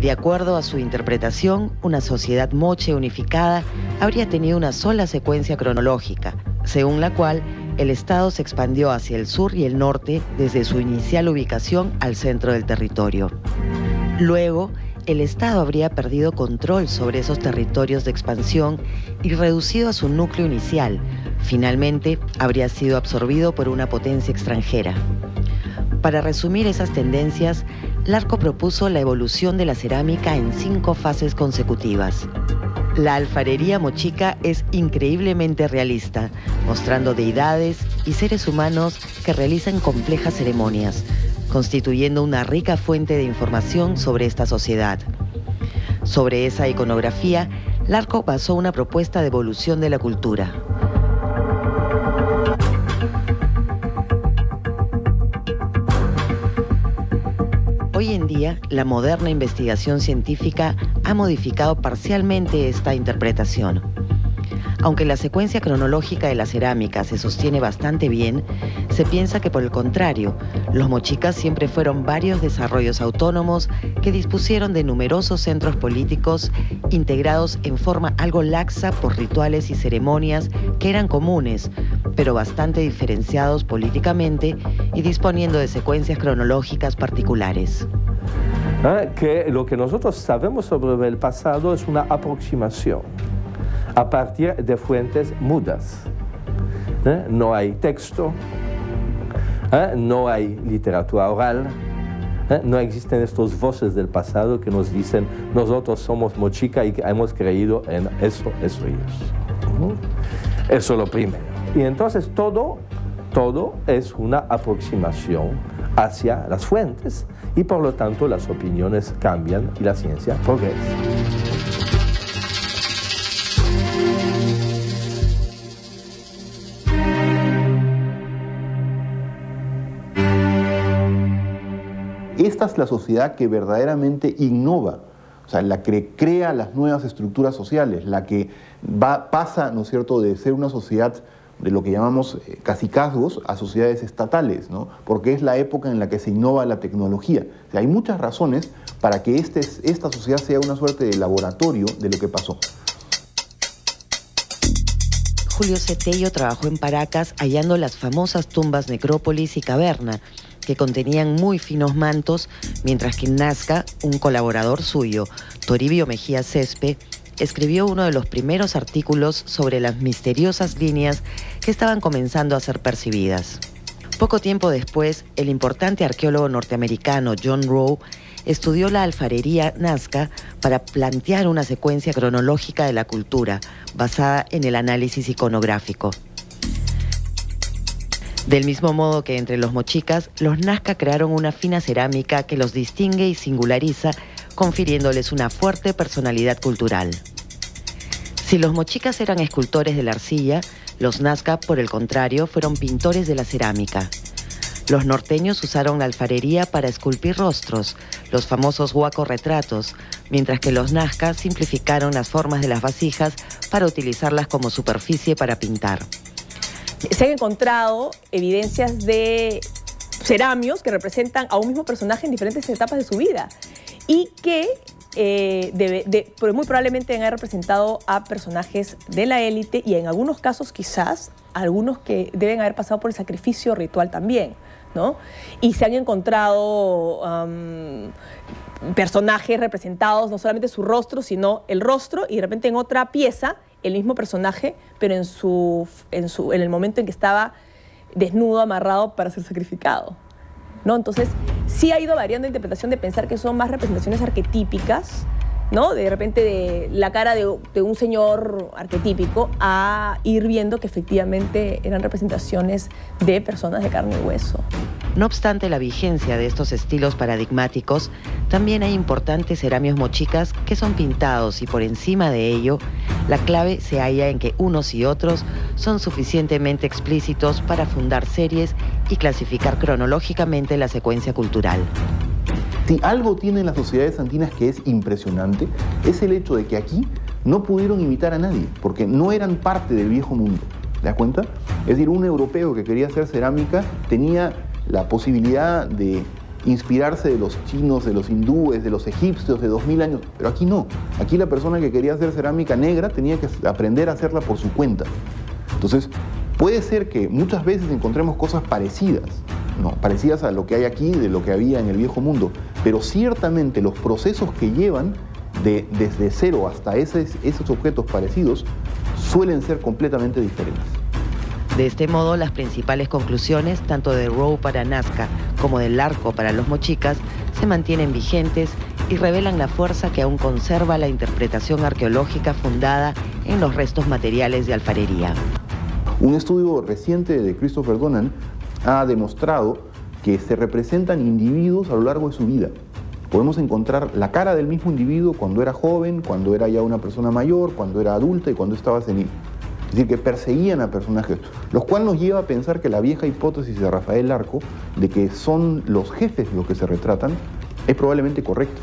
De acuerdo a su interpretación, una sociedad moche unificada habría tenido una sola secuencia cronológica, según la cual el Estado se expandió hacia el sur y el norte desde su inicial ubicación al centro del territorio. Luego, el Estado habría perdido control sobre esos territorios de expansión y reducido a su núcleo inicial. Finalmente, habría sido absorbido por una potencia extranjera. Para resumir esas tendencias, Larco propuso la evolución de la cerámica en 5 fases consecutivas. La alfarería mochica es increíblemente realista, mostrando deidades y seres humanos que realizan complejas ceremonias, constituyendo una rica fuente de información sobre esta sociedad. Sobre esa iconografía, Larco basó una propuesta de evolución de la cultura. Hoy en día, la moderna investigación científica ha modificado parcialmente esta interpretación. Aunque la secuencia cronológica de la cerámica se sostiene bastante bien, se piensa que por el contrario, los mochicas siempre fueron varios desarrollos autónomos que dispusieron de numerosos centros políticos integrados en forma algo laxa por rituales y ceremonias que eran comunes, pero bastante diferenciados políticamente y disponiendo de secuencias cronológicas particulares. Que lo que nosotros sabemos sobre el pasado es una aproximación a partir de fuentes mudas. No hay texto, no hay literatura oral, no existen estas voces del pasado que nos dicen nosotros somos mochica y hemos creído en eso y eso. Eso es lo primero. Y entonces todo es una aproximación hacia las fuentes y por lo tanto las opiniones cambian y la ciencia progresa. Esta es la sociedad que verdaderamente innova, o sea, la que crea las nuevas estructuras sociales, la que pasa, ¿no es cierto?, de ser una sociedad de lo que llamamos cacicazgos a sociedades estatales, ¿no? Porque es la época en la que se innova la tecnología. O sea, hay muchas razones para que esta sociedad sea una suerte de laboratorio de lo que pasó. Julio Cetello trabajó en Paracas hallando las famosas tumbas Necrópolis y Caverna, que contenían muy finos mantos, mientras que en Nazca, un colaborador suyo, Toribio Mejía Cespe, escribió uno de los primeros artículos sobre las misteriosas líneas que estaban comenzando a ser percibidas. Poco tiempo después, el importante arqueólogo norteamericano John Rowe estudió la alfarería Nazca para plantear una secuencia cronológica de la cultura, basada en el análisis iconográfico. Del mismo modo que entre los mochicas, los Nazca crearon una fina cerámica que los distingue y singulariza, confiriéndoles una fuerte personalidad cultural. Si los mochicas eran escultores de la arcilla, los Nazca, por el contrario, fueron pintores de la cerámica. Los norteños usaron la alfarería para esculpir rostros, los famosos huaco-retratos, mientras que los Nazca simplificaron las formas de las vasijas para utilizarlas como superficie para pintar. Se han encontrado evidencias de ceramios que representan a un mismo personaje en diferentes etapas de su vida y que muy probablemente deben haber representado a personajes de la élite y en algunos casos quizás algunos que deben haber pasado por el sacrificio ritual también, ¿no? Y se han encontrado personajes representados, no solamente su rostro, sino el rostro y de repente en otra pieza el mismo personaje, pero en el momento en que estaba desnudo, amarrado para ser sacrificado, ¿no? Entonces, sí ha ido variando la interpretación de pensar que son más representaciones arquetípicas, ¿no? De repente de la cara de un señor arquetípico a ir viendo que efectivamente eran representaciones de personas de carne y hueso. No obstante la vigencia de estos estilos paradigmáticos, también hay importantes ceramios mochicas que son pintados y por encima de ello, la clave se halla en que unos y otros son suficientemente explícitos para fundar series y clasificar cronológicamente la secuencia cultural. Si algo tienen las sociedades andinas que es impresionante, es el hecho de que aquí no pudieron imitar a nadie, porque no eran parte del viejo mundo. ¿Te das cuenta? Es decir, un europeo que quería hacer cerámica tenía la posibilidad de inspirarse de los chinos, de los hindúes, de los egipcios de 2000 años, pero aquí no. Aquí la persona que quería hacer cerámica negra tenía que aprender a hacerla por su cuenta. Entonces, puede ser que muchas veces encontremos cosas parecidas, ¿no? Parecidas a lo que hay aquí, de lo que había en el viejo mundo, pero ciertamente los procesos que llevan desde cero hasta esos objetos parecidos suelen ser completamente diferentes. De este modo, las principales conclusiones, tanto de Rowe para Nazca como del arco para los mochicas, se mantienen vigentes y revelan la fuerza que aún conserva la interpretación arqueológica fundada en los restos materiales de alfarería. Un estudio reciente de Christopher Donan ha demostrado que se representan individuos a lo largo de su vida. Podemos encontrar la cara del mismo individuo cuando era joven, cuando era ya una persona mayor, cuando era adulta y cuando estaba senil. Es decir, que perseguían a personajes, lo cual nos lleva a pensar que la vieja hipótesis de Rafael Larco, de que son los jefes los que se retratan, es probablemente correcta.